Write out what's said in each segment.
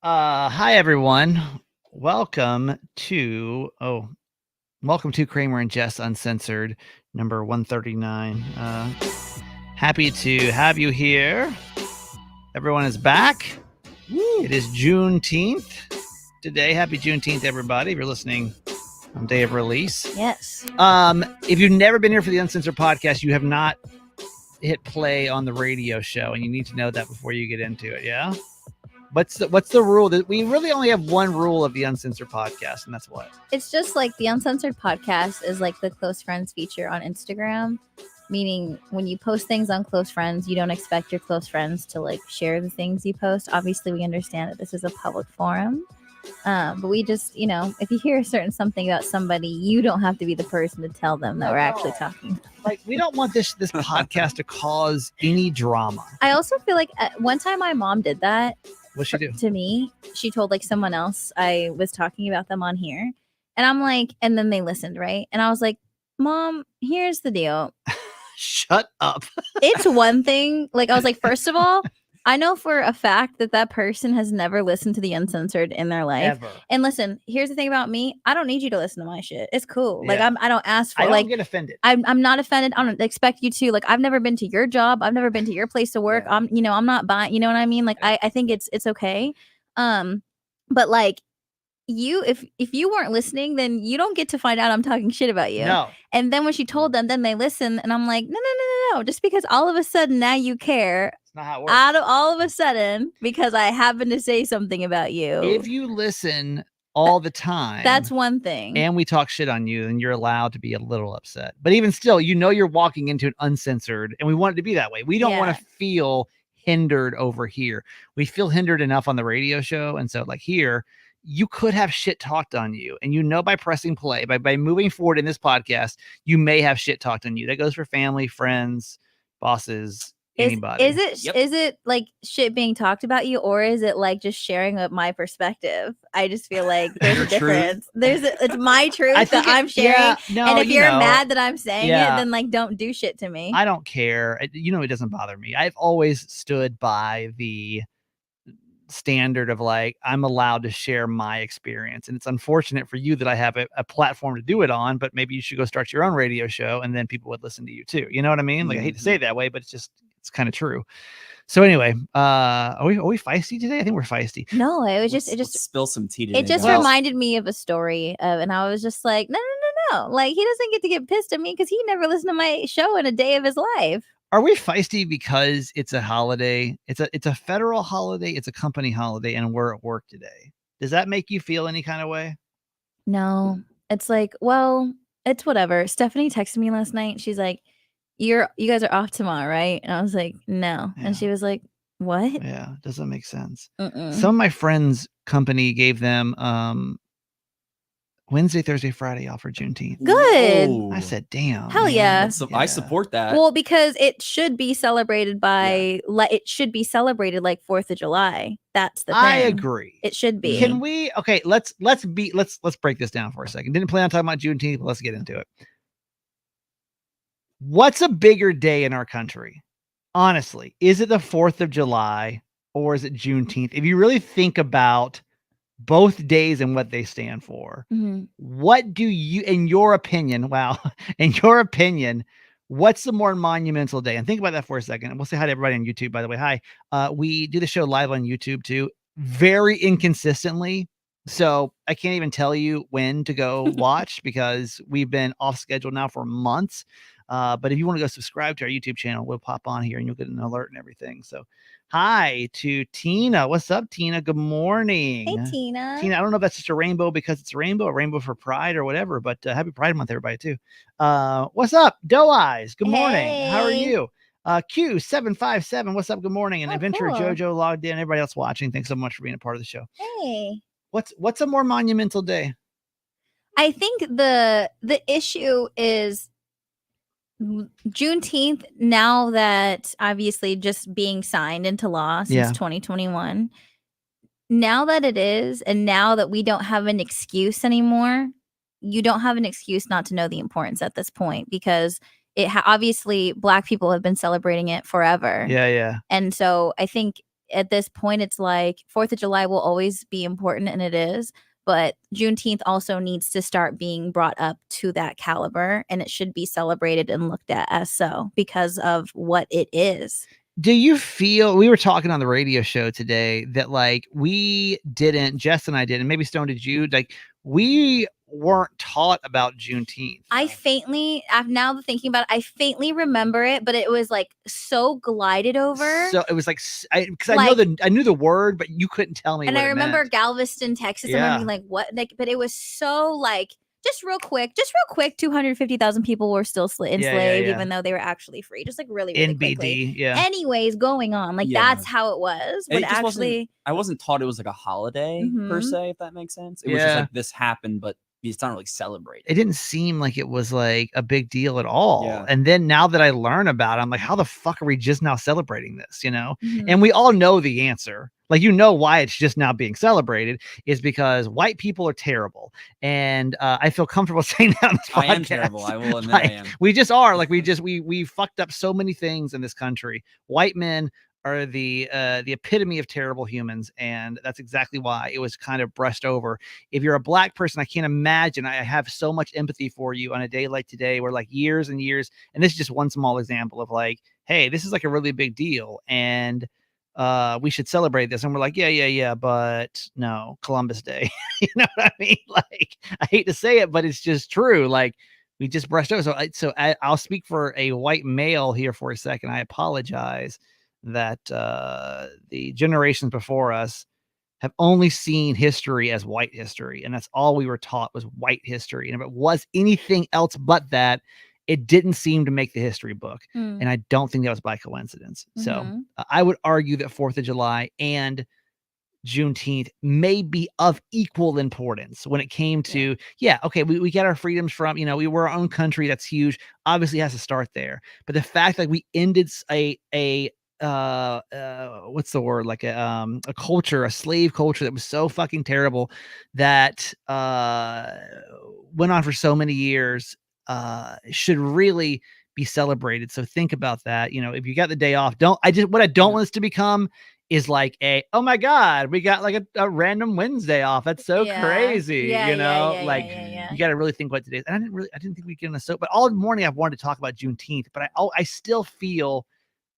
Hi everyone. Welcome to Kramer and Jess Uncensored, number 139. Happy to have you here. Everyone is back. Woo. It is Juneteenth today. Happy Juneteenth, everybody. If you're listening on day of release. Yes. If you've never been here for the Uncensored podcast, you have not hit play on the radio show, and you need to know that before you get into it. Yeah. What's the rule? That we really only have one rule of the Uncensored podcast, and that's what? It's just like the Uncensored podcast is like the close friends feature on Instagram, meaning when you post things on close friends, you don't expect your close friends to like share the things you post. Obviously, we understand that this is a public forum. But we just, if you hear something about somebody, you don't have to be the person to tell them that we're actually talking. Like, we don't want this podcast to cause any drama. I also feel like one time my mom did that. What'd she do? To me, she told like someone else I was talking about them on here. And I'm like, and then they listened, right? And I was like, Mom, here's the deal. Shut up. It's one thing. Like, I was like, first of all, I know for a fact that person has never listened to the Uncensored in their life. Ever. And listen, here's the thing about me. I don't need you to listen to my shit. It's cool. Yeah. Like, I don't ask for, I don't like, get offended. I'm not offended. I don't expect you to. Like, I've never been to your job. I've never been to your place to work. Yeah. I'm not buying, you know what I mean? Like, I think it's okay. But like, if you weren't listening, then you don't get to find out I'm talking shit about you. No. And then when she told them, then they listen, and I'm like, no. Just because all of a sudden now you care. It's not how it works. Out of all of a sudden, because I happen to say something about you. If you listen all the time, that's one thing. And we talk shit on you, then you're allowed to be a little upset. But even still, you're walking into an Uncensored, and we want it to be that way. We don't want to feel hindered over here. We feel hindered enough on the radio show, and so like here, you could have shit talked on you, and by pressing play, by moving forward in this podcast, you may have shit talked on you. That goes for family, friends, bosses, anybody. Is it like shit being talked about you, or is it like just sharing my perspective? I just feel like there's a difference. It's my truth that I'm sharing. Yeah, and if you're mad that I'm saying it, then like don't do shit to me. I don't care. It doesn't bother me. I've always stood by the standard of like, I'm allowed to share my experience, and it's unfortunate for you that I have a platform to do it on, but maybe you should go start your own radio show, and then people would listen to you too. You know what I mean? Like, I hate to say it that way, but it's kind of true. So anyway, are we feisty today? I think we're feisty. No, it just spill some tea today. It just reminded me of a story and I was just like, no. Like, he doesn't get to get pissed at me because he never listened to my show in a day of his life. Are we feisty because it's a holiday? It's a federal holiday. It's a company holiday, and we're at work today. Does that make you feel any kind of way? No, it's like, well, it's whatever. Stephanie texted me last night. She's like, you guys are off tomorrow, right? And I was like, no. Yeah. And she was like, what? Yeah, doesn't make sense. Some of my friends' company gave them Wednesday, Thursday, Friday off for Juneteenth. Good. Whoa. I said, damn. Hell yeah. I support that. Well, because it should be celebrated it should be celebrated like 4th of July. That's the thing. I agree. It should be. Can we? Okay, let's break this down for a second. Didn't plan on talking about Juneteenth, but let's get into it. What's a bigger day in our country? Honestly, is it the 4th of July or is it Juneteenth? If you really think about both days and what they stand for, what do you, in your opinion, what's the more monumental day? And think about that for a second. And we'll say hi to everybody on YouTube, by the way. Hi. We do the show live on YouTube too, very inconsistently. So I can't even tell you when to go watch because we've been off schedule now for months. But if you want to go subscribe to our YouTube channel, we'll pop on here and you'll get an alert and everything. So hi to Tina. What's up, Tina? Good morning. Hey, Tina. Tina, I don't know if that's just a rainbow because it's a rainbow for Pride or whatever, but happy Pride Month, everybody, too. What's up, Doe Eyes? Good morning. Hey. How are you? Q757. What's up? Good morning. And Adventure cool. Jojo logged in. Everybody else watching, thanks so much for being a part of the show. Hey. What's a more monumental day? I think the issue is Juneteenth, now that obviously just being signed into law since 2021, now that it is, and now that we don't have an excuse anymore, you don't have an excuse not to know the importance at this point, because it obviously Black people have been celebrating it forever. Yeah. And so I think at this point, it's like 4th of July will always be important, and it is. But Juneteenth also needs to start being brought up to that caliber, and it should be celebrated and looked at as so because of what it is. Do you feel, we were talking on the radio show today that like Jess and I did, and maybe Stone, did you, like we weren't taught about Juneteenth. I faintly, now thinking about it, I faintly remember it, but it was like so glided over. So it was like, because I knew the word, but you couldn't tell me. And what I remember meant. Galveston, Texas. Yeah. And I'm like, what? Like, but it was so like, just real quick, 250,000 people were still enslaved, even though they were actually free. Just like really quickly. Yeah. Anyways, going on. Like that's how it was. But actually, I wasn't taught it was like a holiday per se, if that makes sense. It was just like this happened, but it's not really celebrated. It didn't seem like it was like a big deal at all. Yeah. And then now that I learn about it, I'm like, how the fuck are we just now celebrating this? And we all know the answer. Like, why it's just now being celebrated is because white people are terrible. And I feel comfortable saying that on this podcast. I am terrible. I will admit I am. We just are. Like, we fucked up so many things in this country. White men are the epitome of terrible humans, and that's exactly why it was kind of brushed over. If you're a black person, I can't imagine. I have so much empathy for you on a day like today, where like years and years, and this is just one small example of like, hey, this is like a really big deal, and we should celebrate this. And we're like, yeah, but no, Columbus Day. You know what I mean? Like, I hate to say it, but it's just true. Like, we just brushed over. So I'll speak for a white male here for a second. I apologize that the generations before us have only seen history as white history, and that's all we were taught was white history. And if it was anything else but that, it didn't seem to make the history book. And I don't think that was by coincidence. So I would argue that 4th of July and Juneteenth may be of equal importance when it came to, okay, we get our freedoms from, we were our own country. That's huge. Obviously it has to start there. But the fact that we ended what's the word, like a culture, a slave culture that was so fucking terrible that went on for so many years, should really be celebrated. So think about that. If you got the day off, what I don't want this to become is like oh my God, we got like a random Wednesday off. That's so crazy. You got to really think what today is. And I didn't think we'd get on the soap, but all morning I've wanted to talk about Juneteenth, but I still feel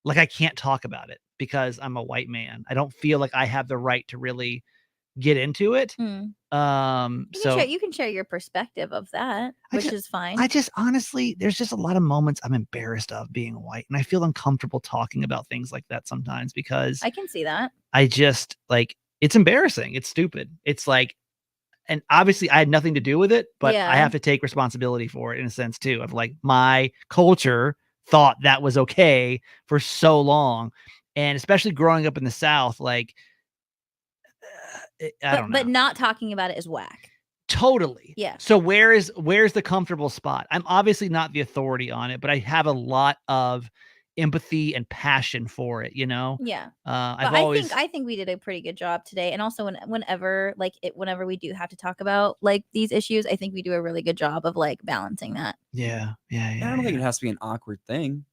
like I can't talk about it because I'm a white man. I don't feel like I have the right to really get into it. You can share your perspective of that, which is fine. I just honestly, there's just a lot of moments I'm embarrassed of being white, and I feel uncomfortable talking about things like that sometimes because I can see that. I just like, it's embarrassing. It's stupid. It's like, and obviously I had nothing to do with it, but I have to take responsibility for it in a sense too, of like my culture thought that was okay for so long. And especially growing up in the South, like, I don't know. But not talking about it is whack. Totally. Yeah. So where's the comfortable spot? I'm obviously not the authority on it, but I have a lot of empathy and passion for it, Yeah. I think we did a pretty good job today. And also whenever we do have to talk about like these issues, I think we do a really good job of like balancing that. Yeah. I don't think it has to be an awkward thing,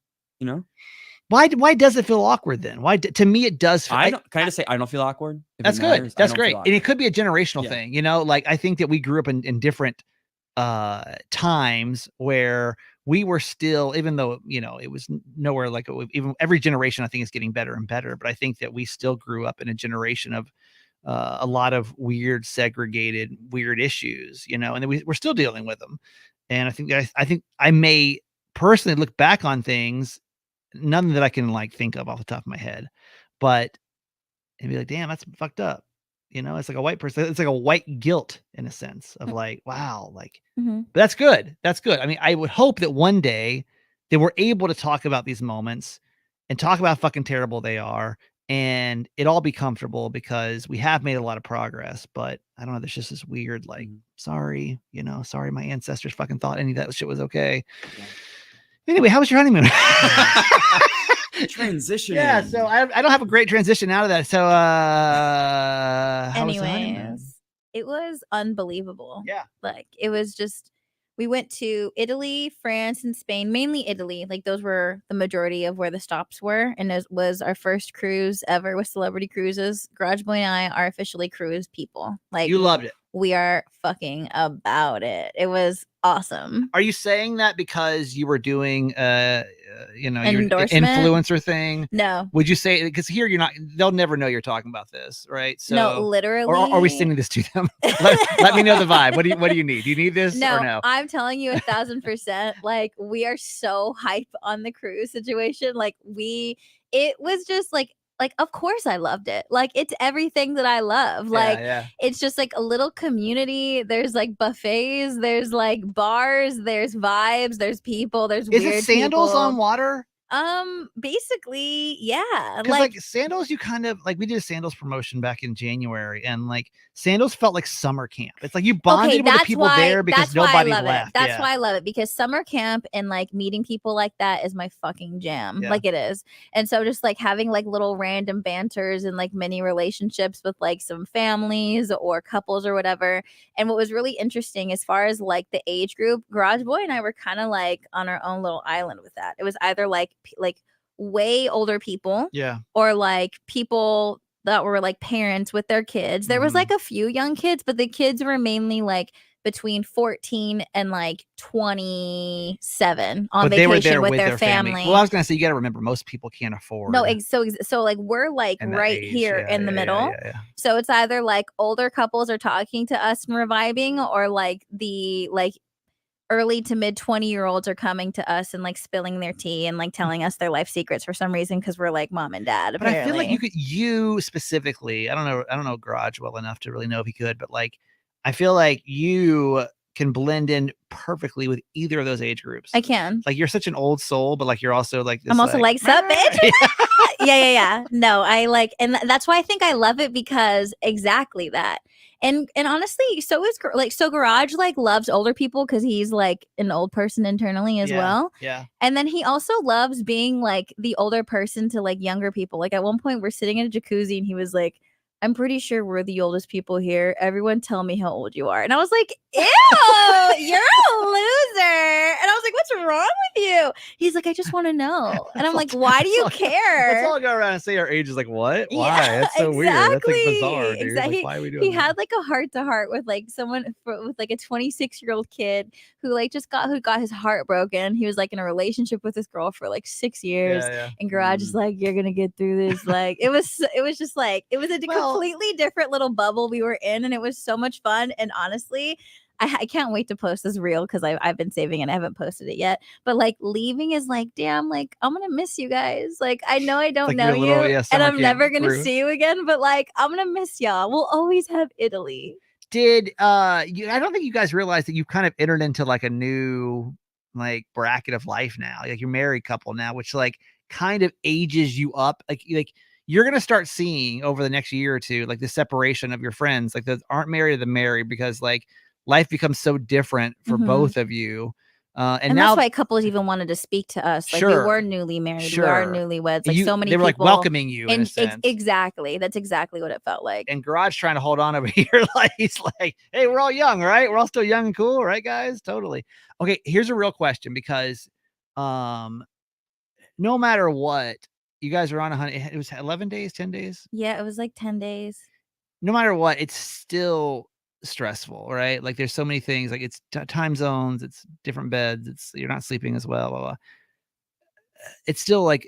Why does it feel awkward then? Why to me it does feel, can I just say I don't feel awkward? That's good. That's great. And it could be a generational thing, like I think that we grew up in different times where we were still, even though it was nowhere like even every generation I think is getting better and better, but I think that we still grew up in a generation of a lot of weird segregated weird issues, and then we're still dealing with them. And I think I may personally look back on things, none that I can like think of off the top of my head, but and be like, damn, that's fucked up. It's like a white person. It's like a white guilt in a sense of like, wow, like, but that's good. That's good. I mean, I would hope that one day that we're able to talk about these moments and talk about how fucking terrible they are, and it all be comfortable because we have made a lot of progress. But I don't know. There's just this weird, like, sorry, sorry, my ancestors fucking thought any of that shit was okay. Yeah. Anyway, how was your honeymoon? Transition. Yeah, so I don't have a great transition out of that. So anyways, it was unbelievable. Yeah. Like it was just We went to Italy, France, and Spain, mainly Italy. Like those were the majority of where the stops were. And it was our first cruise ever with Celebrity Cruises. Garage Boy and I are officially cruise people. Like You loved it. we are fucking about it. It was awesome. Are you saying that because you were doing your Endorsement? influencer thing? No. Would you say, because here they'll never know you're talking about this, right? So no, literally. Or are we sending this to them? let me know the vibe. What do you need? Do you need this or no? I'm telling you 1,000%. Like we are so hype on the cruise situation. Like it was just like of course I loved it. Like it's everything that I love. Like it's just like a little community. There's like buffets, there's like bars, there's vibes, there's people, there's weird Is it sandals people. on water? Basically, yeah. Like sandals, you kind of like, we did a sandals promotion back in January, and like sandals felt like summer camp. It's like you bonded with the people there because nobody left. That's why I love it, because summer camp and like meeting people like that is my fucking jam. Like it is. And so just like having like little random banters and like mini relationships with like some families or couples or whatever. And what was really interesting as far as like the age group, Garage Boy and I were kind of like on our own little island with that. It was either like way older people, or like people that were like parents with their kids. There was like a few young kids, but the kids were mainly like between 14 and like 27 on vacation with their family. Well, I was gonna say, you got to remember, most people can't afford. No, so like we're like right here in the middle. So it's either like older couples are talking to us and we're vibing, or like the early to mid 20-year-olds are coming to us and like spilling their tea and like telling us their life secrets for some reason, because we're like mom and dad. Apparently. But I feel like you specifically, I don't know Garage well enough to really know if he could, but like I feel like you can blend in perfectly with either of those age groups. I can. Like you're such an old soul, but like you're also like this. I'm also like sup, bitch. Yeah. No, I like, and that's why I think I love it, because exactly that. And honestly, so is Garage like loves older people because he's like an old person internally as well. Yeah. And then he also loves being like the older person to like younger people. Like at one point we're sitting in a jacuzzi and he was like, I'm pretty sure we're the oldest people here. Everyone tell me how old you are. And I was like, ew, you're a loser. And I was like, what's wrong with you? He's like, I just want to know. And I'm like, why do you care? Let's all go around and say our age is like, what? Why? That's so weird. That's like bizarre, dude. Like, why are we doing that? He had like a heart to heart with like someone with like a 26-year-old kid who like who got his heart broken. He was like in a relationship with this girl for like 6 years. And Garage is like, you're gonna get through this. Like it was just like, it was a completely different little bubble we were in, and it was so much fun. And honestly, I can't wait to post this reel because I've been saving it. I haven't posted it yet. But like leaving is like, damn, like I'm gonna miss you guys. Like I know I don't know you, and I'm never gonna see you again. But like I'm gonna miss y'all. We'll always have Italy. I don't think you guys realize that you've kind of entered into like a new like bracket of life now. Like you're a married couple now, which like kind of ages you up. Like you're going to start seeing over the next year or two, like the separation of your friends, like that aren't married to the married, because like life becomes so different for both of you. And now, that's why couples even wanted to speak to us. Like we were newly married. We are newlyweds. Like so many they were people like welcoming you in a sense. Exactly. That's exactly what it felt like. And Garage trying to hold on over here. Like he's like, hey, we're all young, right? We're all still young and cool, right, guys? Totally. Okay. Here's a real question, because no matter what, you guys are on it was 11 days, 10 days. Yeah, it was like 10 days. No matter what, it's still stressful, right? Like there's so many things, like it's time zones, it's different beds, you're not sleeping as well, blah, blah. It's still like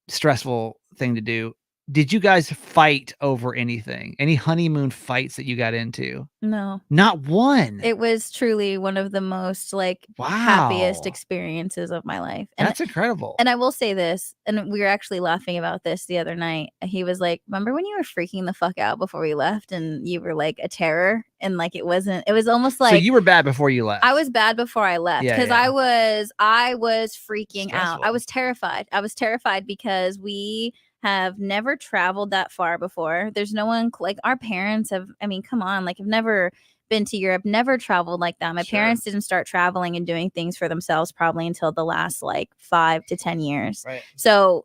stressful thing to do. Did you guys fight over anything? Any honeymoon fights that you got into? No, not one. It was truly one of the most like happiest experiences of my life. And that's incredible. And I will say this, and we were actually laughing about this the other night. He was like, remember when you were freaking the fuck out before we left and you were like a terror? And like, it was almost like, so you were bad before you left. I was bad before I left, because I was freaking out. I was terrified because we have never traveled that far before. There's no one like our parents have. I mean, come on, like I've never been to Europe, never traveled like that. My parents didn't start traveling and doing things for themselves probably until the last like 5 to 10 years. Right. So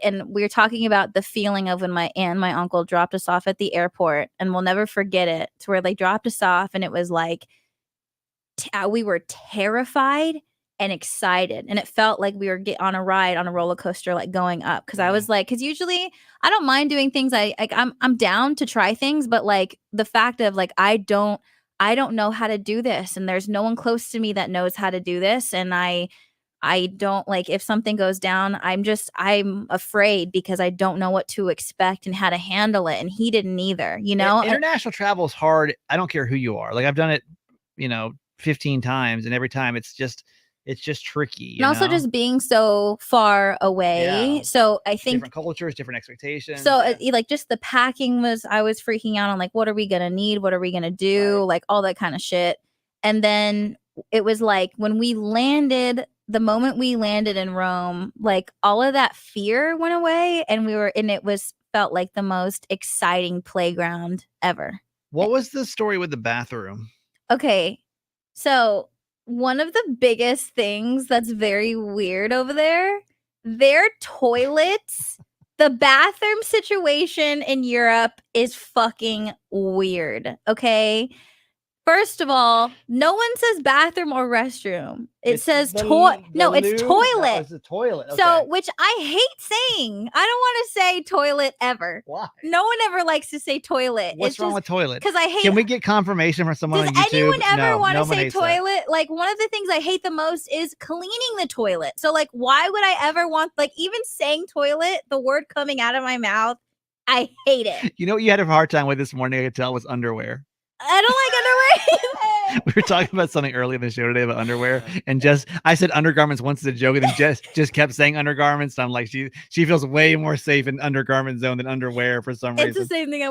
and we're talking about the feeling of when my aunt and my uncle dropped us off at the airport, and we'll never forget it. To where they dropped us off, and it was like we were terrified and excited, and it felt like we were on a ride on a roller coaster, like going up. Because I was like, because usually I don't mind doing things. I'm down to try things, but like the fact of like I don't know how to do this, and there's no one close to me that knows how to do this, and I don't like if something goes down, I'm afraid because I don't know what to expect and how to handle it, and he didn't either, you know. International travel is hard. I don't care who you are. Like I've done it, 15 times, and every time it's just tricky. And also just being so far away. So I think different cultures, different expectations. So like just the packing I was freaking out on like, what are we going to need? What are we going to do? Right. Like all that kind of shit. And then it was like when we landed, the moment we landed in Rome, like all of that fear went away, and felt like the most exciting playground ever. What was the story with the bathroom? Okay. So one of the biggest things that's very weird over there, their toilets, the bathroom situation in Europe is fucking weird. Okay. First of all, no one says bathroom or restroom. It says toilet. No, it's toilet. It's a toilet. Okay. So, which I hate saying. I don't want to say toilet ever. Why? No one ever likes to say toilet. What's wrong with toilet? Because I hate. Can we get confirmation from someone on YouTube? Does anyone ever want to say toilet? Like one of the things I hate the most is cleaning the toilet. So, like, why would I ever want even saying toilet? The word coming out of my mouth, I hate it. You know what you had a hard time with this morning? I could tell was underwear. I don't like underwear. We were talking about something early in the show today about underwear, and I said undergarments once as a joke, and then just kept saying undergarments. I'm like, she feels way more safe in undergarment zone than underwear for some reason. It's the same thing. I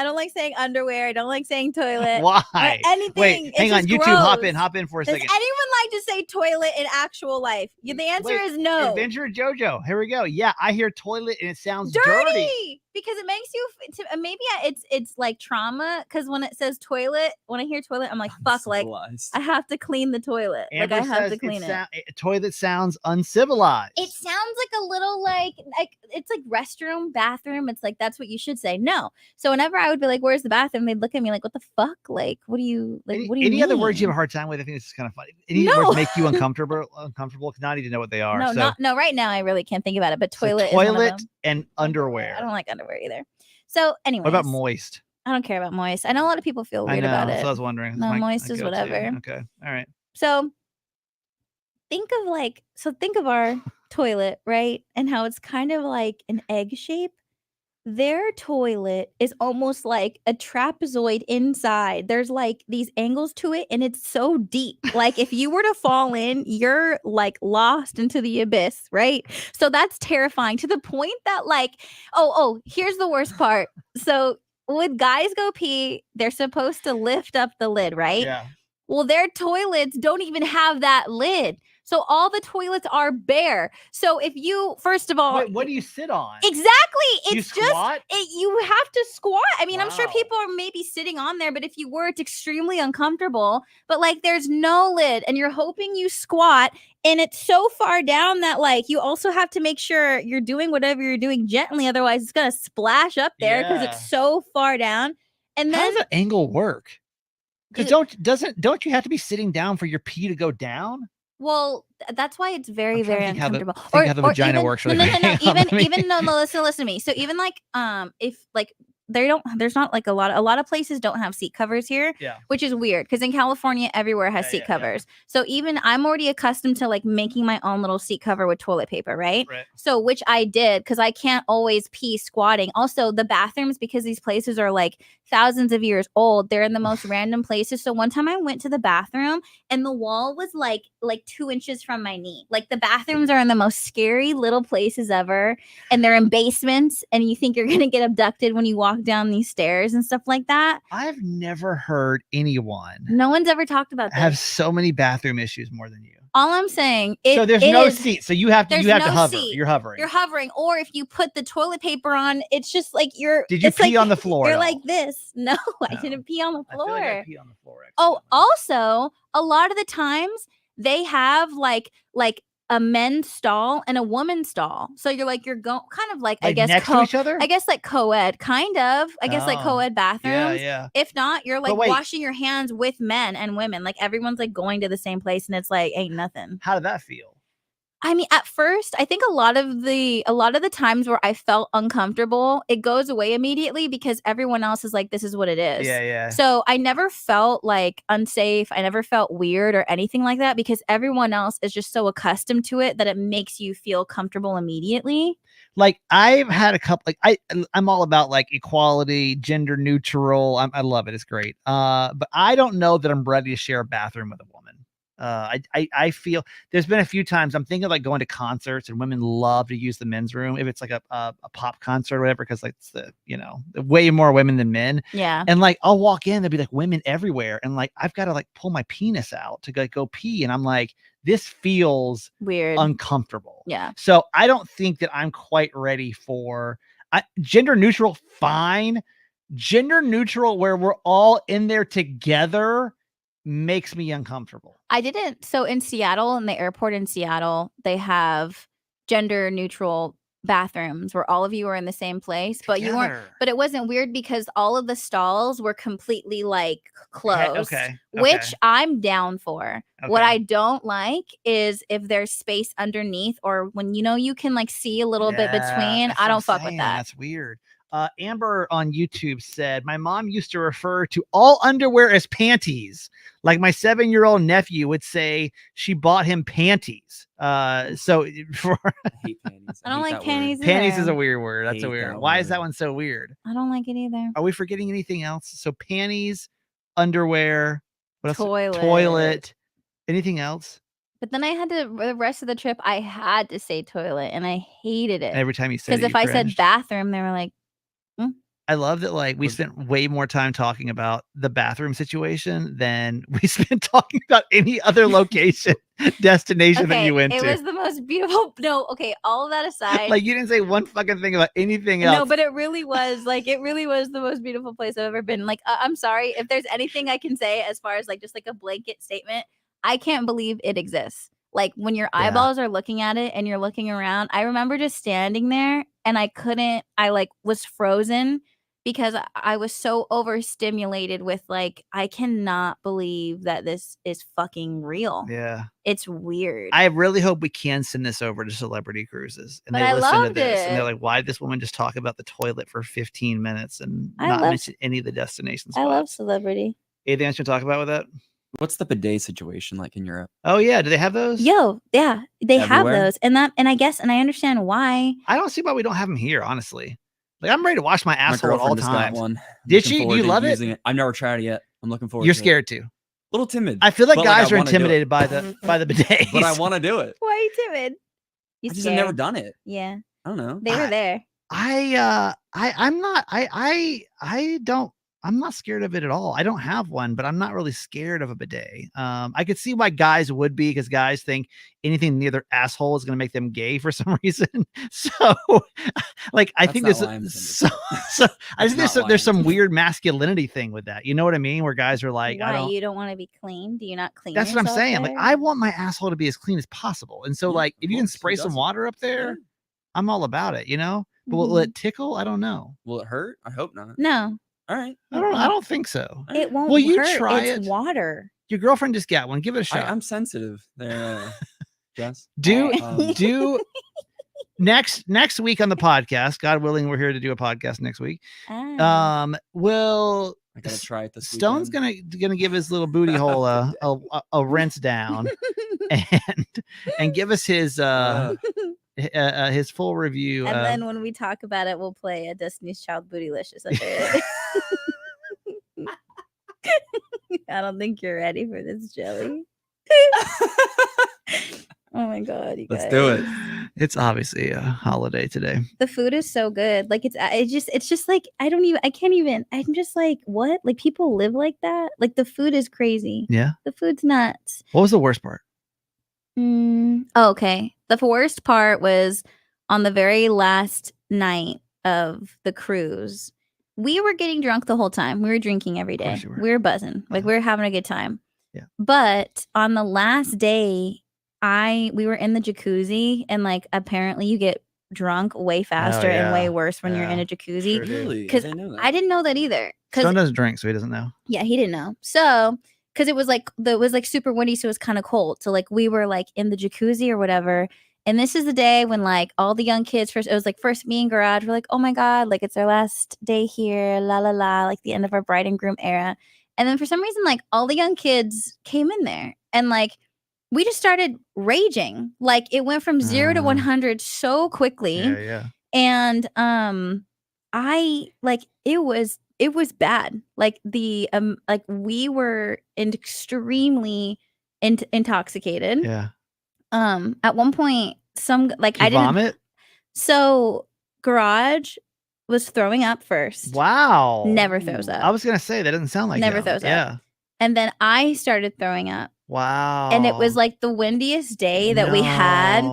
don't like saying underwear. I don't like saying toilet. Why? Or anything. Wait, hang on. YouTube, gross. hop in for a Does second. anyone like to say toilet in actual life? The answer is no. Adventure JoJo. Here we go. Yeah, I hear toilet and it sounds dirty. Because it makes you maybe it's like trauma, because when it says toilet, when I hear toilet, I'm like, fuck, like I have to clean the toilet. Amber like I have to clean it. Toilet sounds uncivilized. It sounds like a little like it's like restroom, bathroom. It's like that's what you should say. No. So whenever I would be like, where's the bathroom? They'd look at me like, what the fuck? Like, what do you any other words you have a hard time with? I think this is kind of funny. Any words make you uncomfortable? Because now I need to know what they are. No, right now I really can't think about it. But toilet and underwear. I don't like underwear either. So anyway, what about moist? I don't care about moist. I know a lot of people feel weird about it. So I was wondering. No, moist is whatever. Okay. All right. So think of our toilet, right? And how it's kind of like an egg shape. Their toilet is almost like a trapezoid inside. There's like these angles to it, and it's so deep. Like if you were to fall in, you're like lost into the abyss, right? So that's terrifying to the point that like, here's the worst part. So when guys go pee, they're supposed to lift up the lid, right? Yeah. Well, their toilets don't even have that lid. So all the toilets are bare. So if you, first of all, what do you sit on? Exactly. It's you squat? You have to squat. I mean, wow. I'm sure people are maybe sitting on there, but if you were, it's extremely uncomfortable. But like, there's no lid, and you're hoping you squat, and it's so far down that like you also have to make sure you're doing whatever you're doing gently, otherwise it's gonna splash up there because it's so far down. And then how does the angle work? Because don't you have to be sitting down for your pee to go down? Well, that's why it's very, very uncomfortable. How the vagina works. No. Listen to me. So even like, if like there's not like a lot of places don't have seat covers here, which is weird because in California everywhere has seat covers. So even I'm already accustomed to like making my own little seat cover with toilet paper, right? So which I did because I can't always pee squatting. Also the bathrooms, because these places are like thousands of years old, they're in the most random places. So one time I went to the bathroom and the wall was like 2 inches from my knee. Like the bathrooms are in the most scary little places ever, and they're in basements, and you think you're gonna get abducted when you walk down these stairs and stuff like that. I've never heard anyone. No one's ever talked about this. Have so many bathroom issues more than you. All I'm saying so there's no seat. So you have to hover. Seat. You're hovering. You're hovering. Or if you put the toilet paper on, it's just like Did you pee on the floor? You're like this. No, I didn't pee on the floor. I feel like I pee on the floor. Actually. Oh, also, a lot of the times they have like a men's stall and a woman's stall. So you're going kind of like I Like guess next to each other? I guess like co-ed, kind of. I guess like Oh, co-ed bathrooms. yeah. If not, you're But like wait. washing your hands with men and women. Like everyone's like going to the same place, and it's like ain't nothing. How did that feel? I mean, at first, I think a lot of the times where I felt uncomfortable, it goes away immediately because everyone else is like, this is what it is. Yeah. So I never felt like unsafe. I never felt weird or anything like that because everyone else is just so accustomed to it that it makes you feel comfortable immediately. Like I've had a couple, like I'm all about like equality, gender neutral. I love it. It's great. But I don't know that I'm ready to share a bathroom with a woman. I feel there's been a few times I'm thinking of like going to concerts and women love to use the men's room if it's like a pop concert or whatever, because like it's the way more women than men. Yeah. And like I'll walk in, there'll be like women everywhere, and like I've got to like pull my penis out to like go pee, and I'm like, this feels weird, uncomfortable. Yeah. So I don't think that I'm quite ready for gender neutral. Fine, gender neutral where we're all in there together makes me uncomfortable. I didn't. So in Seattle, in the airport in Seattle, they have gender neutral bathrooms where all of you are in the same place, but you weren't. But it wasn't weird because all of the stalls were completely like closed. Okay. Which I'm down for. Okay. What I don't like is if there's space underneath or when you can like see a little bit between. I don't fuck with that. That's weird. Amber on YouTube said, my mom used to refer to all underwear as panties. Like my 7-year-old nephew would say she bought him panties. So for I hate panties. I don't like panties. Panties is a weird word. That's a weird. Why is that one so weird? I don't like it either. Are we forgetting anything else? So panties, underwear, what else? Toilet. Anything else? But then I had to, the rest of the trip, I had to say toilet, and I hated it. Every time you said it, because if I said bathroom, they were like, I love that, like, we spent way more time talking about the bathroom situation than we spent talking about any other location, destination that you went to. It was the most beautiful. No, okay, all of that aside. Like, you didn't say one fucking thing about anything else. No, but it really was the most beautiful place I've ever been. Like, I'm sorry. If there's anything I can say as far as like just like a blanket statement, I can't believe it exists. Like when your eyeballs are looking at it and you're looking around, I remember just standing there and I like was frozen because I was so overstimulated with like, I cannot believe that this is fucking real. Yeah. It's weird. I really hope we can send this over to Celebrity Cruises. And they listen to this and they're like, why did this woman just talk about the toilet for 15 minutes and not mention any of the destinations? I love Celebrity. Anything else you talk about with that? What's the bidet situation like in Europe? Oh yeah, do they have those? Yeah, they have those, and I understand why. I don't see why we don't have them here, honestly. Like I'm ready to wash my asshole at all times. One. Did she? Do you love it? I've never tried it yet. I'm looking forward. You're scared too. A little timid. I feel like guys are intimidated by the bidet. But I want to do it. Why are you timid? I just have never done it. Yeah. I don't know. They were there. I'm not scared of it at all. I don't have one, but I'm not really scared of a bidet. I could see why guys would be, because guys think anything near their asshole is going to make them gay for some reason. So, like, I think there's there's some weird masculinity thing with that. You know what I mean? Where guys are like, why, you don't want to be clean? Do you not clean? That's what I'm saying. Like, I want my asshole to be as clean as possible. And so, like, if you can spray some water up there, I'm all about it. You know? But will it tickle? I don't know. Will it hurt? I hope not. No. All right. I don't think so. It won't. Will you hurt. try it's water. Your girlfriend just got one. Give it a shot. I'm sensitive there. Jess. Do next week on the podcast, God willing, we're here to do a podcast next week. I gotta try it this Stone's weekend. gonna give his little booty hole a rinse down and give us his full review. And then when we talk about it, we'll play a Destiny's Child Bootylicious under it. I don't think you're ready for this, Joey. Oh my God, you guys. Let's do it. It's obviously a holiday today. The food is so good. Like it's just like I'm just like, what? Like people live like that? Like the food is crazy. Yeah. The food's nuts. What was the worst part? Okay. The worst part was on the very last night of the cruise. We were getting drunk the whole time. We were drinking every day. We were buzzing. Like we were having a good time. Yeah. But on the last day, we were in the jacuzzi, and like apparently you get drunk way faster and way worse when you're in a jacuzzi. Really? Because I didn't know that either. Stone doesn't drink, so he doesn't know. Yeah, he didn't know. So because it was like super windy, so it was kind of cold. So like we were like in the jacuzzi or whatever. And this is the day when like all the young kids it was like first me and Garage were like, oh my God, like it's our last day here, la la la, like the end of our bride and groom era. And then for some reason, like all the young kids came in there and like we just started raging. Like it went from 0 to 100 so quickly. Yeah. And I like it was bad. Like the like we were extremely intoxicated. Yeah. At one point, I didn't vomit. So Garage was throwing up first. Wow. Never throws up. I was gonna say that doesn't sound like never throws up. Yeah. And then I started throwing up. Wow. And it was like the windiest day that we had.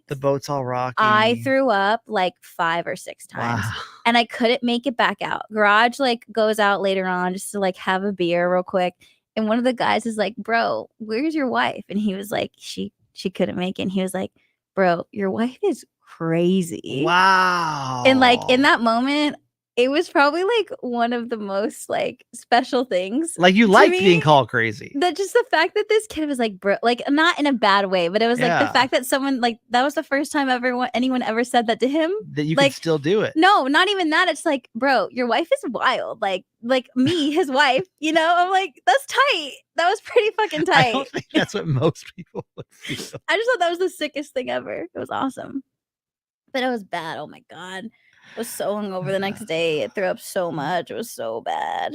The boat's all rocky. I threw up like 5 or 6 times. Wow. And I couldn't make it back out. Garage like goes out later on just to like have a beer real quick. And one of the guys is like, bro, where's your wife? And he was like, she couldn't make it. And he was like, bro, your wife is crazy. Wow. And like in that moment, it was probably like one of the most like special things. Like you liked being called crazy. That just the fact that this kid was like, bro, like not in a bad way, but it was like the fact that someone like that was the first time anyone ever said that to him. That you like, could still do it. No, not even that. It's like, bro, your wife is wild. Like me, his wife, you know, I'm like, that's tight. That was pretty fucking tight. I don't think that's what most people would feel. I just thought that was the sickest thing ever. It was awesome. But it was bad. Oh my God. I was so hungover the next day. It threw up so much. It was so bad.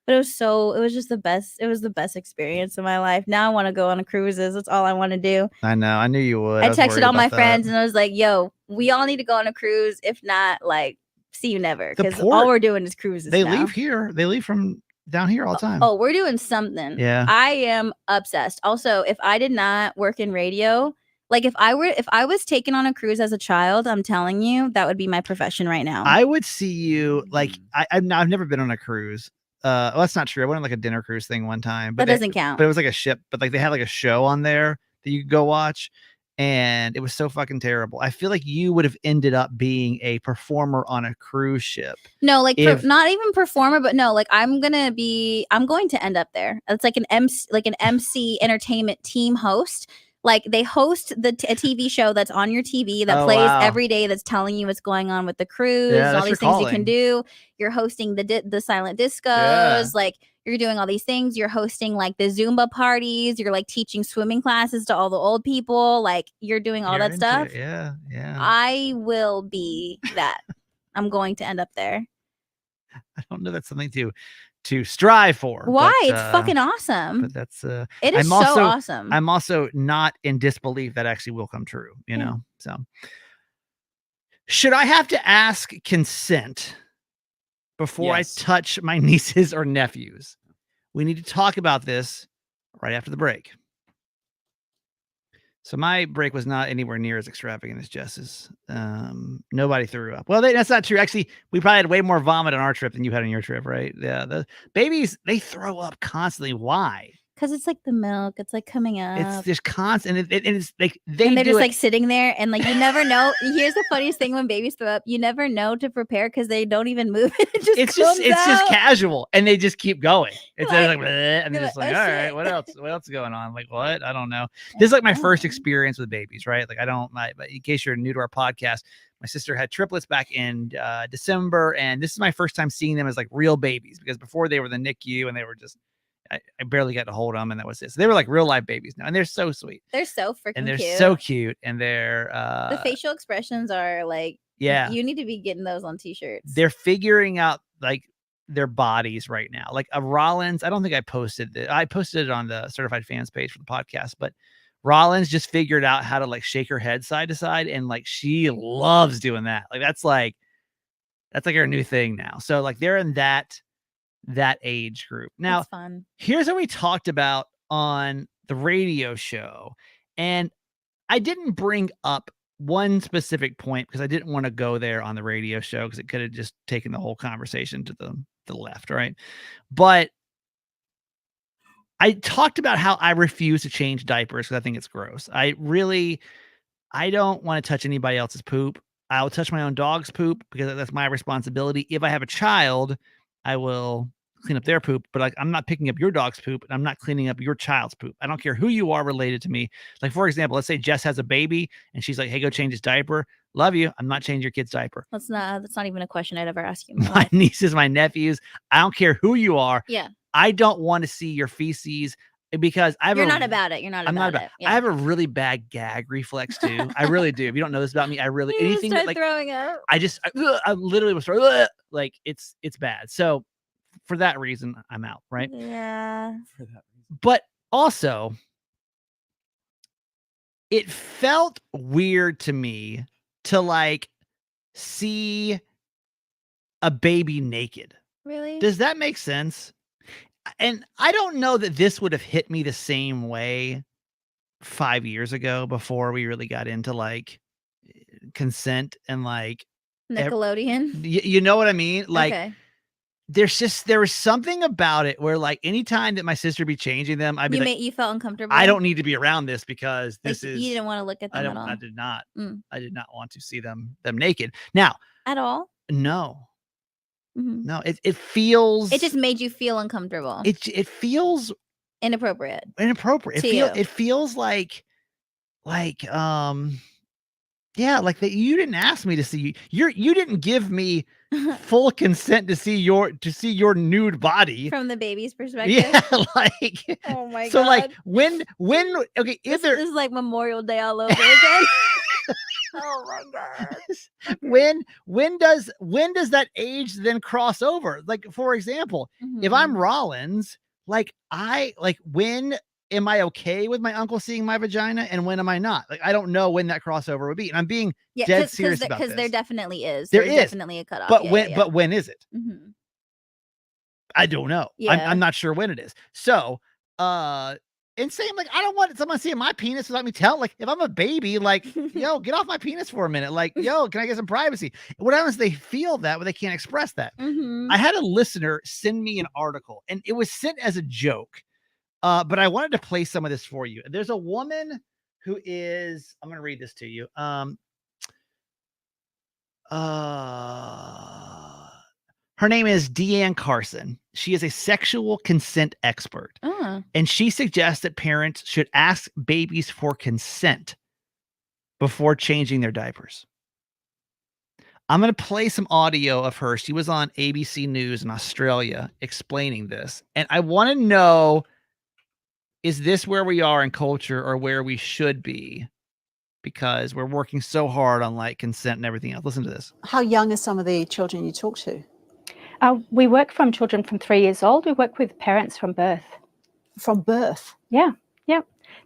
But it was just the best. It was the best experience of my life. Now I want to go on a cruises. That's all I want to do. I know. I knew you would. I texted all my friends and I was like, yo, we all need to go on a cruise. If not, like, see you never. Because all we're doing is cruises. They leave here. They leave from down here all the time. Oh, we're doing something. Yeah. I am obsessed. Also, if I did not work in radio, like if I was taken on a cruise as a child, I'm telling you, that would be my profession right now. I would see you like I've never been on a cruise. Well, that's not true. I went on like a dinner cruise thing one time, but that doesn't count. But it was like a ship. But like they had like a show on there that you could go watch, and it was so fucking terrible. I feel like you would have ended up being a performer on a cruise ship. No, like not even performer, but no, like I'm going to end up there. It's like an MC entertainment team host. Like they host a TV show that's on your TV that plays every day that's telling you what's going on with the cruise and all these things you can do. You're hosting the silent discos. Yeah. Like you're doing all these things. You're hosting like the Zumba parties. You're like teaching swimming classes to all the old people. Like you're doing all that stuff. Yeah. I will be that. I'm going to end up there. I don't know. That's something to strive for. Why? But, it's fucking awesome. But that's it is so awesome. I'm also not in disbelief that actually will come true, you know. So should I have to ask consent before I touch my nieces or nephews? We need to talk about this right after the break. So my break was not anywhere near as extravagant as Jess's. Nobody threw up. Well, that's not true. Actually, we probably had way more vomit on our trip than you had on your trip, right? Yeah, the babies, they throw up constantly. Why? Because it's like the milk. It's like coming up. It's just constant. And it's like they're just like sitting there and like you never know. Here's the funniest thing when babies throw up. You never know to prepare because they don't even move. It's just casual and they just keep going. It's like and they're just like, all right, what else? What else is going on? Like what? I don't know. This is like my first experience with babies, right? Like but in case you're new to our podcast, my sister had triplets back in December, and this is my first time seeing them as like real babies because before they were the NICU and they were just. I barely got to hold them, and that was it. So they were like real life babies now, and they're so sweet. They're so freaking and they're cute. so cute, and they're the facial expressions are like you need to be getting those on t-shirts. They're figuring out like their bodies right now. Like a Rollins, I don't think I posted it. I posted it on the Certified Fans page for the podcast, but Rollins just figured out how to like shake her head side to side, and like she loves doing that. Like that's like her new thing now. So like they're in that age group. Now, here's what we talked about on the radio show. And I didn't bring up one specific point because I didn't want to go there on the radio show because it could have just taken the whole conversation to the left, right? But I talked about how I refuse to change diapers because I think it's gross. I don't want to touch anybody else's poop. I'll touch my own dog's poop because that's my responsibility. If I have a child, I will clean up their poop, but like I'm not picking up your dog's poop and I'm not cleaning up your child's poop. I don't care who you are related to me. Like, for example, let's say Jess has a baby and she's like, hey, go change his diaper. Love you. I'm not changing your kid's diaper. That's not even a question I'd ever ask you. My nieces, my nephews, I don't care who you are. Yeah. I don't want to see your feces because You're not about it. I'm not about it. Yeah. I have a really bad gag reflex too. I really do. If you don't know this about me, I really anything start that, like throwing up. I literally was throwing like it's bad. So for that reason, I'm out. Right. Yeah. For that reason. But also, it felt weird to me to like see a baby naked. Really? Does that make sense? And I don't know that this would have hit me the same way 5 years ago before we really got into like consent and like Nickelodeon. You know what I mean? Like, okay. there was something about it where like anytime that my sister be changing them, I'd be you felt uncomfortable. I don't need to be around this because you didn't want to look at them at all. I did not. Mm. I did not want to see them naked. Now, at all? No. Mm-hmm. No, it feels. It just made you feel uncomfortable. It feels inappropriate. It feels like yeah, like that you didn't ask me to see you didn't give me full consent to see your nude body from the baby's perspective. Yeah, like oh my god. So like when okay, this is like Memorial Day all over again. Oh my god. When does that age then cross over? Like, for example, if I'm Rollins, like when am I okay with my uncle seeing my vagina and when am I not? Like, I don't know when that crossover would be. And I'm being dead serious about this. Because there definitely is. There's definitely a cutoff. But but when is it? Mm-hmm. I don't know. Yeah. I'm not sure when it is. So, and same, like, I don't want someone seeing my penis without me telling. Like, if I'm a baby, like, yo, get off my penis for a minute. Like, yo, can I get some privacy? What happens? They feel that, but they can't express that. Mm-hmm. I had a listener send me an article, and it was sent as a joke. But I wanted to play some of this for you. There's a woman who is. I'm going to read this to you. Her name is Deanne Carson. She is a sexual consent expert. And she suggests that parents should ask babies for consent before changing their diapers. I'm going to play some audio of her. She was on ABC News in Australia explaining this. And I want to know, is this where we are in culture or where we should be? Because we're working so hard on like consent and everything else. Listen to this. How young are some of the children you talk to? We work from children from 3 years old. We work with parents from birth. From birth? Yeah.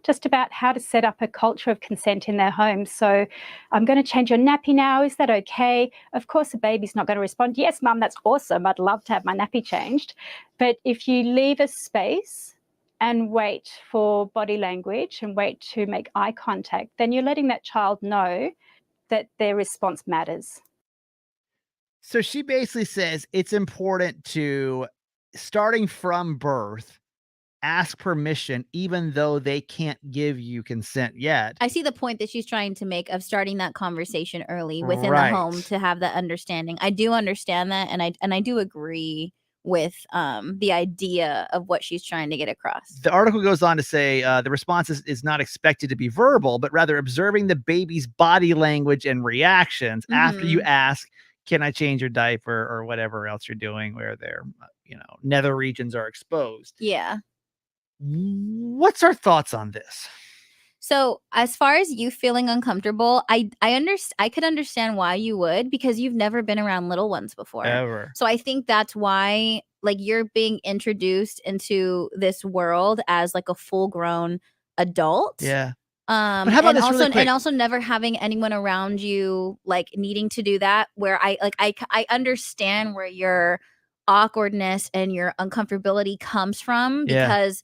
Just about how to set up a culture of consent in their homes. So I'm going to change your nappy now. Is that okay? Of course, the baby's not going to respond. Yes, Mum, that's awesome. I'd love to have my nappy changed. But if you leave a space and wait for body language and wait to make eye contact, then you're letting that child know that their response matters. So she basically says it's important to, starting from birth, ask permission, even though they can't give you consent yet. I see the point that she's trying to make of starting that conversation early within the home to have that understanding. I do understand that, and I do agree with the idea of what she's trying to get across. The article goes on to say the response is not expected to be verbal, but rather observing the baby's body language and reactions after you ask, can I change your diaper or whatever else you're doing where their nether regions are exposed. Yeah. What's our thoughts on this? So as far as you feeling uncomfortable, I could understand why you would, because you've never been around little ones before. Ever. So I think that's why, like, you're being introduced into this world as like a full-grown adult. Yeah. But how about this really quick? And also never having anyone around you like needing to do that, where I understand where your awkwardness and your uncomfortability comes from, because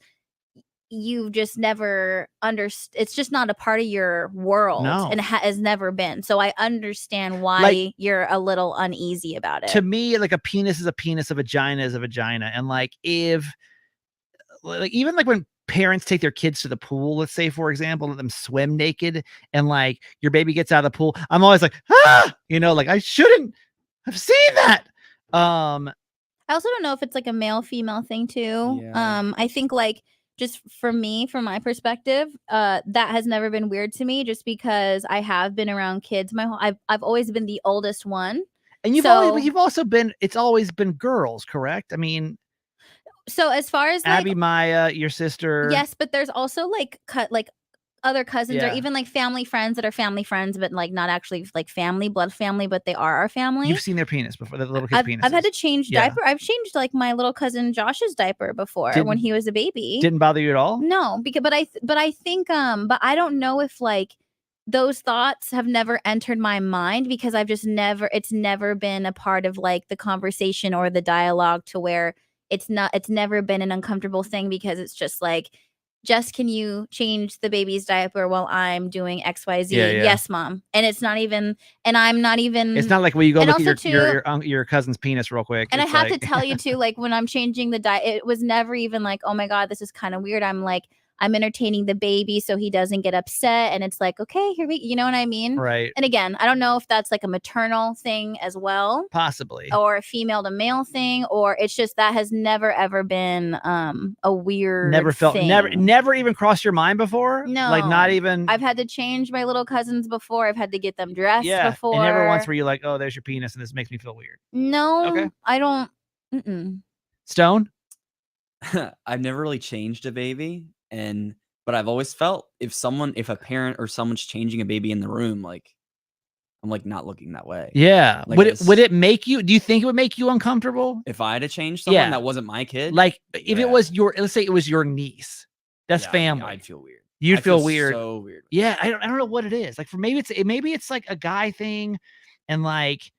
you've just never understood. It's just not a part of your world, and it has never been. So I understand why you're a little uneasy about it. To me, like, a penis is a penis, a vagina is a vagina, and like if like even like when parents take their kids to the pool, let's say, for example, let them swim naked, and like your baby gets out of the pool, I'm always like, like I shouldn't have seen that. I also don't know if it's like a male female thing too. Yeah. I think like just for me, from my perspective, that has never been weird to me, just because I have been around kids I've always been the oldest one. And you've also been, it's always been girls, correct? I mean, so as far as Abby, Maya, your sister. yes, but there's also like other cousins or Yeah. even like family friends that are family friends, but like not actually like blood family, but they are our family. You've seen their penis before, the little kid's penis. I've had to change diaper. I've changed like my little cousin Josh's diaper before when he was a baby. Didn't bother you at all? No, because but I think but I don't know if like those thoughts have never entered my mind, because it's never been a part of like the conversation or the dialogue to where it's never been an uncomfortable thing, because it's just like, Jess, can you change the baby's diaper while I'm doing XYZ? Yeah. Yes, mom. And it's not even, and I'm not even. It's not like, well, you go and look also at your cousin's penis real quick. And I It's have like- to tell you too, like when I'm changing the diet, it was never even like, oh my God, this is kind of weird. I'm like, I'm entertaining the baby so he doesn't get upset. And it's like, okay, you know what I mean? Right. And again, I don't know if that's like a maternal thing as well. Possibly. Or a female to male thing, or it's just that has never ever been a weird thing. Never even crossed your mind before? No. Like not even. I've had to change my little cousins before. I've had to get them dressed before. And never once were you like, oh, there's your penis and this makes me feel weird. No. Okay. I don't. Mm-mm. Stone? I've never really changed a baby, but I've always felt if a parent or someone's changing a baby in the room, like I'm like not looking that way. Yeah. Like would it make you, do you think it would make you uncomfortable? If I had to change someone that wasn't my kid? Like if it was let's say it was your niece. That's family. I'd feel weird. You'd feel weird. So weird. Yeah. I don't know what it is. Like maybe it's like a guy thing, and like,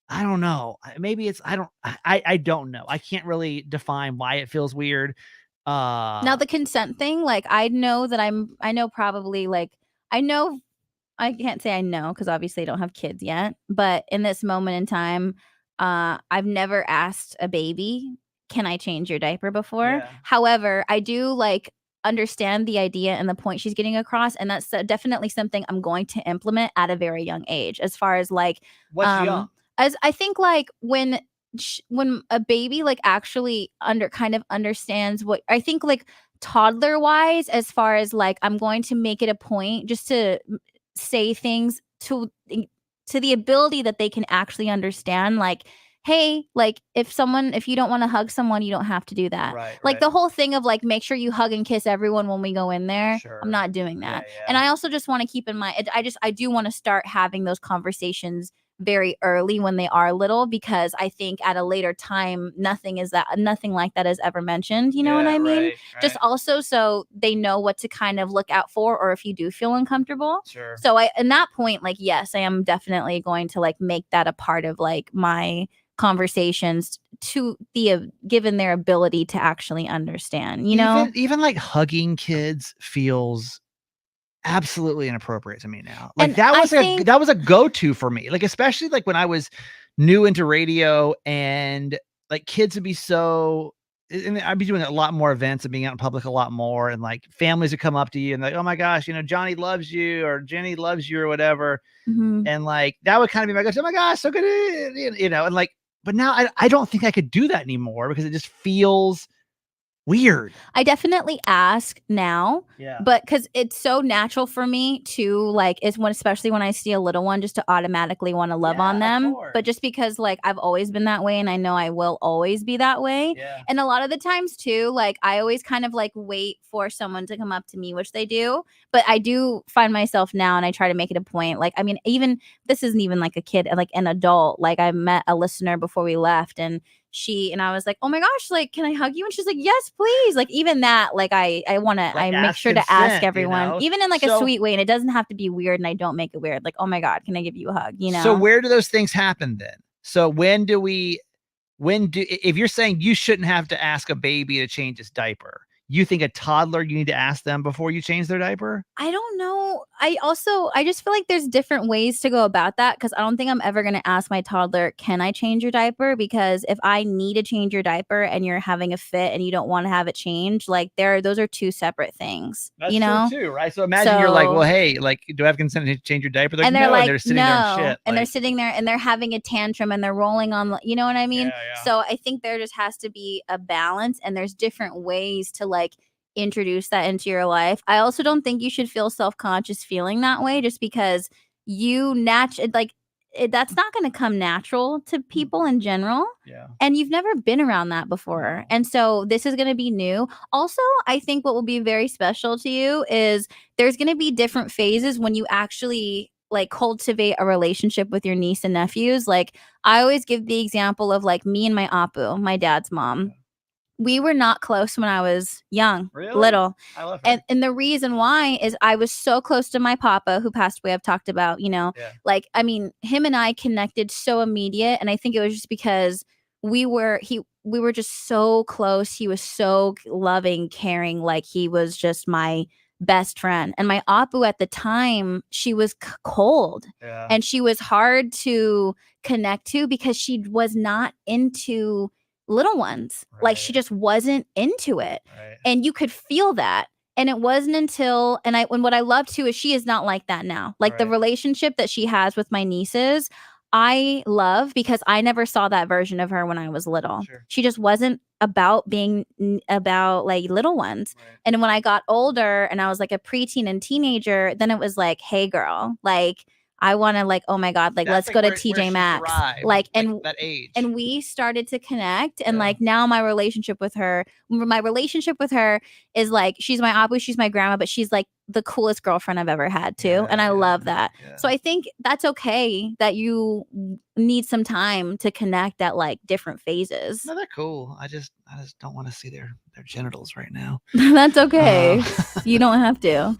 I don't know. Maybe it's, I don't know. I can't really define why it feels weird. Now the consent thing, like I know probably like, I can't say I know because obviously I don't have kids yet, but in this moment in time, I've never asked a baby, can I change your diaper before? Yeah. However, I do like understand the idea and the point she's getting across, and that's definitely something I'm going to implement at a very young age, as far as like what's young? As I think like when a baby like actually kind of understands what I think, like toddler wise, as far as like I'm going to make it a point just to say things to the ability that they can actually understand, like, hey, like if you don't want to hug someone, you don't have to do that. Like the whole thing of like, make sure you hug and kiss everyone when we go in there. Sure. I'm not doing that. Yeah. And I also just want to keep in mind, I do want to start having those conversations very early when they are little, because I think at a later time, nothing like that is ever mentioned. You know what I mean? Right. Just also so they know what to kind of look out for, or if you do feel uncomfortable. Sure. So in that point, like, yes, I am definitely going to like make that a part of like my conversations to given their ability to actually understand, you know? Even like hugging kids feels absolutely inappropriate to me now. Like And that was a go-to for me. Like, especially like when I was new into radio, and like kids would be and I'd be doing a lot more events and being out in public a lot more, and like families would come up to you and like, oh my gosh, Johnny loves you, or Jenny loves you, or whatever. Mm-hmm. And like that would kind of be my gosh, oh my gosh, so good, and like, but now I don't think I could do that anymore, because it just feels weird. I definitely ask now, but because it's so natural for me to like, especially when I see a little one, just to automatically want to love on them. But just because like I've always been that way, and I know I will always be that way. And a lot of the times too, like I always kind of like wait for someone to come up to me, which they do. But I do find myself now, and I try to make it a point. Like, I mean, even this isn't even like a kid, like an adult. Like I met a listener before we left, and I was like, oh my gosh, like, can I hug you? And she's like, yes, please. Like, even that, like, I want to, I make sure to ask everyone, even in like a sweet way. And it doesn't have to be weird, and I don't make it weird. Like, oh my God, can I give you a hug? So where do those things happen then? So if you're saying you shouldn't have to ask a baby to change its diaper, you think a toddler, you need to ask them before you change their diaper? I don't know. I just feel like there's different ways to go about that, because I don't think I'm ever going to ask my toddler, can I change your diaper? Because if I need to change your diaper and you're having a fit and you don't want to have it changed, like those are two separate things. That's you know? true too, right? So imagine you're like, So- well, hey, like, do I have consent to change your diaper? And they're no, like, and they're sitting no, there and shit. and they're like, sitting there and they're having a tantrum and they're rolling on, you know what I mean? Yeah. So I think there just has to be a balance, and there's different ways to like introduce that into your life. I also don't think you should feel self-conscious feeling that way, just because that's not going to come natural to people in general. Yeah. And you've never been around that before. No. And so this is going to be new. Also, I think what will be very special to you is there's going to be different phases when you actually like cultivate a relationship with your niece and nephews. Like, I always give the example of like me and my Apu, my dad's mom. We were not close when I was young, Really? little. I love her. And the reason why is I was so close to my papa, who passed away. I've talked about, Yeah. like, I mean, him and I connected so immediate. And I think it was just because we were just so close. He was so loving, caring. Like, he was just my best friend. And my Apu at the time, she was cold Yeah. and she was hard to connect to because she was not into little ones. Like, she Right. just wasn't into it. Right. And you could feel that. And it wasn't until, and what I love too is she is not like that now. Like, the Right. relationship that she has with my nieces, I love, because I never saw that version of her when I was little. Sure. She just wasn't about being about like little ones. Right. And when I got older and I was like a preteen and teenager, then it was like, hey girl, like, I want to, like, oh my God, like, That's let's go to where TJ she Maxx. thrived, Like, and that age. and we started to connect, and Yeah. like now my relationship with her is like, she's my Abu, she's my grandma, but she's like the coolest girlfriend I've ever had too. Yeah, And I yeah, love that. yeah. So I think that's okay that you need some time to connect at like different phases. No, they're cool. I just don't want to see their genitals right now. That's okay. Uh, You don't have to.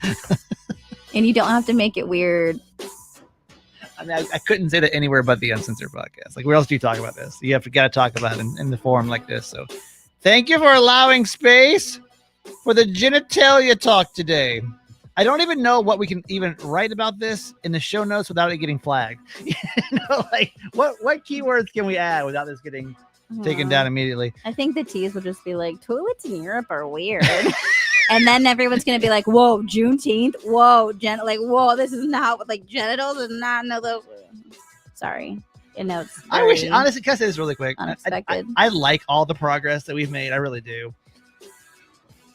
And you don't have to make it weird. I mean, I couldn't say that anywhere but the Uncensored podcast. Like, where else do you talk about this? You have to got to talk about it in the forum like this. So, thank you for allowing space for the genitalia talk today. I don't even know what we can even write about this in the show notes without it getting flagged. You know, like, what keywords can we add without this getting taken down immediately? I think the T's will just be like, toilets in Europe are weird. And then everyone's gonna be like, "Whoa, Juneteenth! Whoa, whoa, this is not what, like, genitals is not no those." Sorry, you know. It's I wish, very honestly, can I say this really quick? unexpected. I like all the progress that we've made. I really do.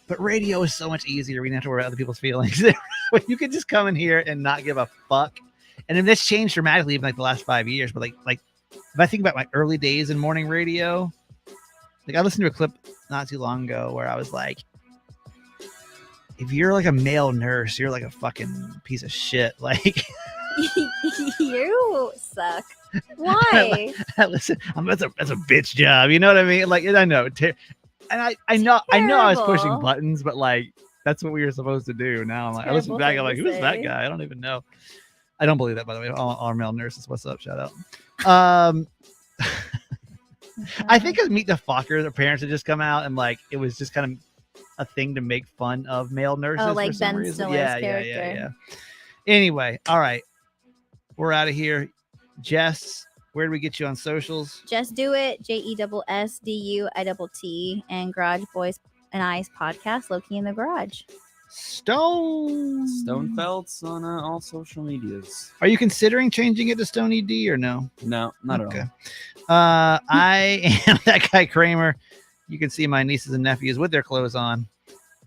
But radio is so much easier. We don't have to worry about other people's feelings. When you can just come in here and not give a fuck. And then this changed dramatically even like the last 5 years. But like if I think about my early days in morning radio, like, I listened to a clip not too long ago where I was like, if you're like a male nurse, you're like a fucking piece of shit. Like, You suck. Why? listen, that's a bitch job. You know what I mean? Like, I know. And I know I was pushing Terrible. buttons, but like, that's what we were supposed to do. Now I'm like, I listen Terrible back, thing I'm like, to who's that say. guy? I don't even know. I don't believe that, by the way. All our male nurses, what's up? Shout out. I think as Meet the Fockers, their parents had just come out, and like, it was just kind of a thing to make fun of male nurses. Oh, like for some Ben reason. Stiller's Yeah. character. Anyway, all right, we're out of here. Jess, where do we get you on socials? Just do it. JESSDUITT and Garage Boys and I's podcast, Loki in the Garage. Stonefelds on all social medias. Are you considering changing it to Stone ED or no? No, not at all. I am that guy Kramer. You can see my nieces and nephews with their clothes on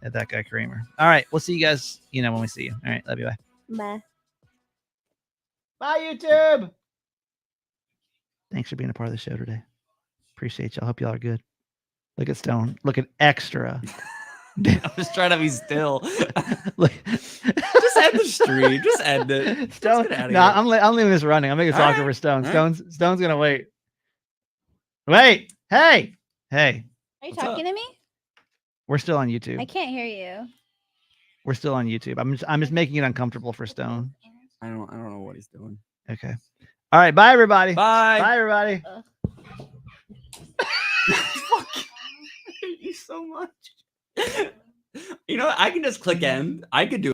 at that guy Kramer. All right, we'll see you guys, when we see you. All right, love you. Bye. Bye. Bye, YouTube. Thanks for being a part of the show today. Appreciate y'all. Hope y'all are good. Look at Stone. Looking extra. I'm just trying to be still. Look. Just end the stream. Just end it. Stone. Get outta No, here. I'm leaving this running. I'm making this All awkward right. for Stone. All right. Stone's gonna wait. Wait. Hey. Are you What's up? talking to me? We're still on YouTube. I can't hear you. We're still on YouTube. I'm just making it uncomfortable for Stone. I don't know what he's doing. Okay. All right. Bye, everybody. Bye. Bye, everybody. I hate you so much. You know, I can just click end. I could do